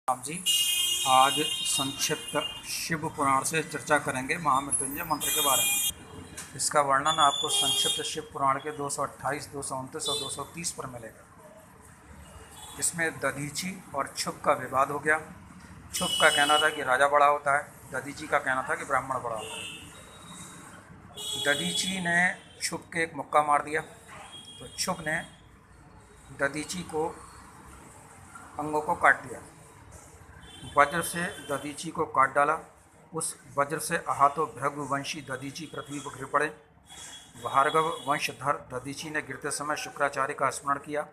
राम जी, आज संक्षिप्त शिव पुराण से चर्चा करेंगे महामृत्युंजय मंत्र के बारे में। इसका वर्णन आपको संक्षिप्त शिव पुराण के 228, 229 और 230 पर मिलेगा। इसमें दधीची और क्षुप का विवाद हो गया। क्षुप का कहना था कि राजा बड़ा होता है, दधीची का कहना था कि ब्राह्मण बड़ा होता है। दधीची ने क्षुप के एक मुक्का मार दिया, तो क्षुप ने दधीची को अंगों को काट दिया। वज्र से दधीची को काट डाला। उस वज्र से आहतो भृगुवंशी दधीची पृथ्वी पर गिर पड़े। भार्गव वंशधर दधीची ने गिरते समय शुक्राचार्य का स्मरण किया।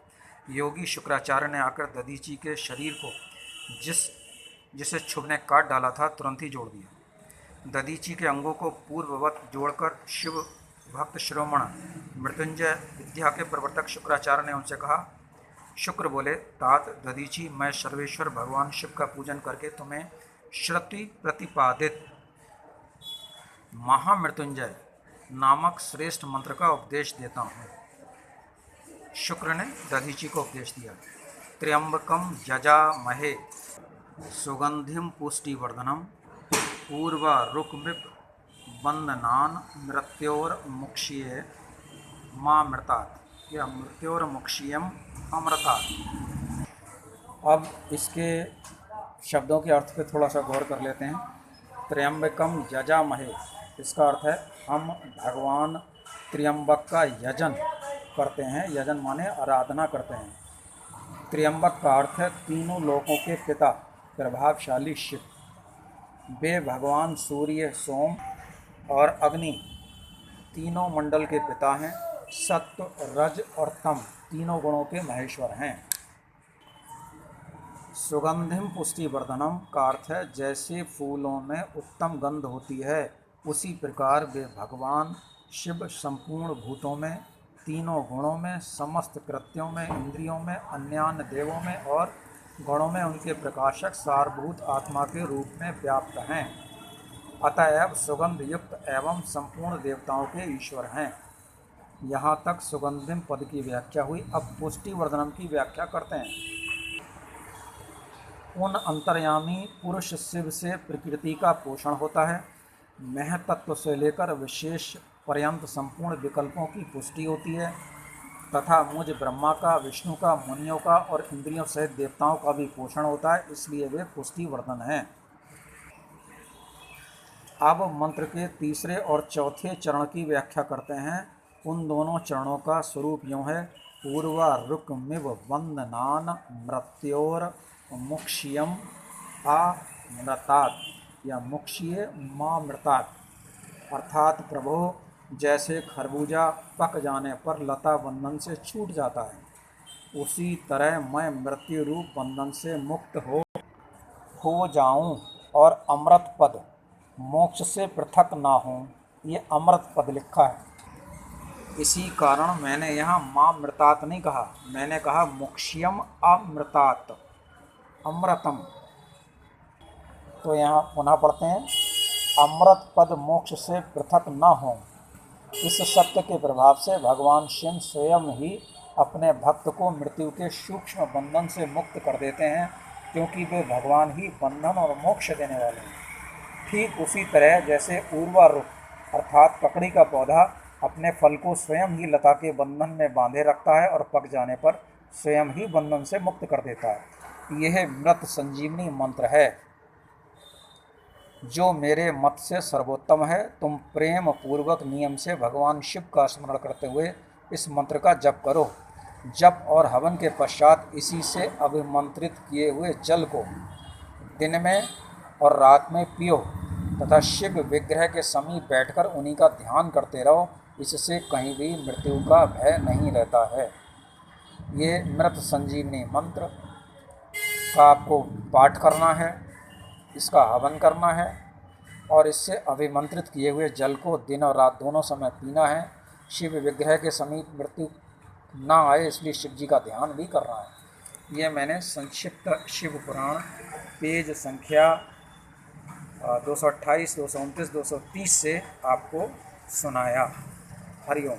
योगी शुक्राचार्य ने आकर दधीची के शरीर को जिसे क्षुभ ने काट डाला था तुरंत ही जोड़ दिया। दधीची के अंगों को पूर्ववत जोड़कर शिव भक्त शिरोमण मृत्युंजय विद्या के प्रवर्तक शुक्राचार्य ने उनसे कहा। शुक्र बोले, तात दधीची, मैं सर्वेश्वर भगवान शिव का पूजन करके तुम्हें श्रुति प्रतिपादित महामृत्युंजय नामक श्रेष्ठ मंत्र का उपदेश देता हूँ। शुक्र ने दधीची को उपदेश दिया। त्र्यंबकम जजामहे सुगंधिम पुष्टिवर्धनम पूर्वा रुकमिप बंदनान मृत्योर्मुक्षीय मां मृतात या मृत्योर्मुक्षीयम अमृतात। अब इसके शब्दों के अर्थ पे थोड़ा सा गौर कर लेते हैं। त्र्यंबकम यजामहे, इसका अर्थ है हम भगवान त्र्यंबक का यजन करते हैं। यजन माने आराधना करते हैं। त्र्यंबक का अर्थ है तीनों लोकों के पिता प्रभावशाली शिव। वे भगवान सूर्य, सोम और अग्नि तीनों मंडल के पिता हैं। सत्व, रज और तम तीनों गुणों के महेश्वर हैं। सुगंधिम पुष्टिवर्धनम का अर्थ है जैसे फूलों में उत्तम गंध होती है, उसी प्रकार वे भगवान शिव संपूर्ण भूतों में, तीनों गुणों में, समस्त कृत्यों में, इंद्रियों में, अन्यान्य देवों में और गुणों में उनके प्रकाशक सारभूत आत्मा के रूप में व्याप्त हैं। अतएव सुगंध युक्त एवं संपूर्ण देवताओं के ईश्वर हैं। यहाँ तक सुगंधिम पद की व्याख्या हुई। अब पुष्टिवर्धनम की व्याख्या करते हैं। उन अंतर्यामी पुरुष शिव से प्रकृति का पोषण होता है। महतत्व से लेकर विशेष पर्यंत संपूर्ण विकल्पों की पुष्टि होती है तथा मुझ ब्रह्मा का, विष्णु का, मुनियों का और इंद्रियों सहित देवताओं का भी पोषण होता है, इसलिए वे पुष्टिवर्धन हैं। अब मंत्र के तीसरे और चौथे चरण की व्याख्या करते हैं। उन दोनों चरणों का स्वरूप यूँ है। पूर्वा रुकमिव वंदनान मृत्योर मुक्षियम अमृतात या मुक्षीय मां मृतात। अर्थात प्रभो, जैसे खरबूजा पक जाने पर लता बंधन से छूट जाता है, उसी तरह मैं मृत्यु रूप बंधन से मुक्त हो जाऊं और अमृत पद, मोक्ष से पृथक ना हूँ। ये अमृत पद लिखा है। इसी कारण मैंने यहाँ मां मृतात नहीं कहा, मैंने कहा मुक्षियम अमृतात, अमृतम। तो यहाँ पुनः पढ़ते हैं। अमृत पद मोक्ष से पृथक न हो। इस सत्य के प्रभाव से भगवान शिव स्वयं ही अपने भक्त को मृत्यु के सूक्ष्म बंधन से मुक्त कर देते हैं, क्योंकि वे भगवान ही बंधन और मोक्ष देने वाले हैं। ठीक उसी तरह जैसे उर्वा रुख अर्थात ककड़ी का पौधा अपने फल को स्वयं ही लता के बंधन में बांधे रखता है और पक जाने पर स्वयं ही बंधन से मुक्त कर देता है। यह मृत संजीवनी मंत्र है जो मेरे मत से सर्वोत्तम है। तुम प्रेम पूर्वक नियम से भगवान शिव का स्मरण करते हुए इस मंत्र का जप करो। जप और हवन के पश्चात इसी से अभिमंत्रित किए हुए जल को दिन में और रात में पियो तथा शिव विग्रह के समीप बैठकर उन्हीं का ध्यान करते रहो। इससे कहीं भी मृत्यु का भय नहीं रहता है। ये मृत संजीवनी मंत्र का आपको पाठ करना है, इसका हवन करना है और इससे अभिमंत्रित किए हुए जल को दिन और रात दोनों समय पीना है। शिव विग्रह के समीप मृत्यु ना आए, इसलिए शिव जी का ध्यान भी करना है। ये मैंने संक्षिप्त शिव पुराण पेज संख्या 228, 229, 230 से आपको सुनाया। हरिओम।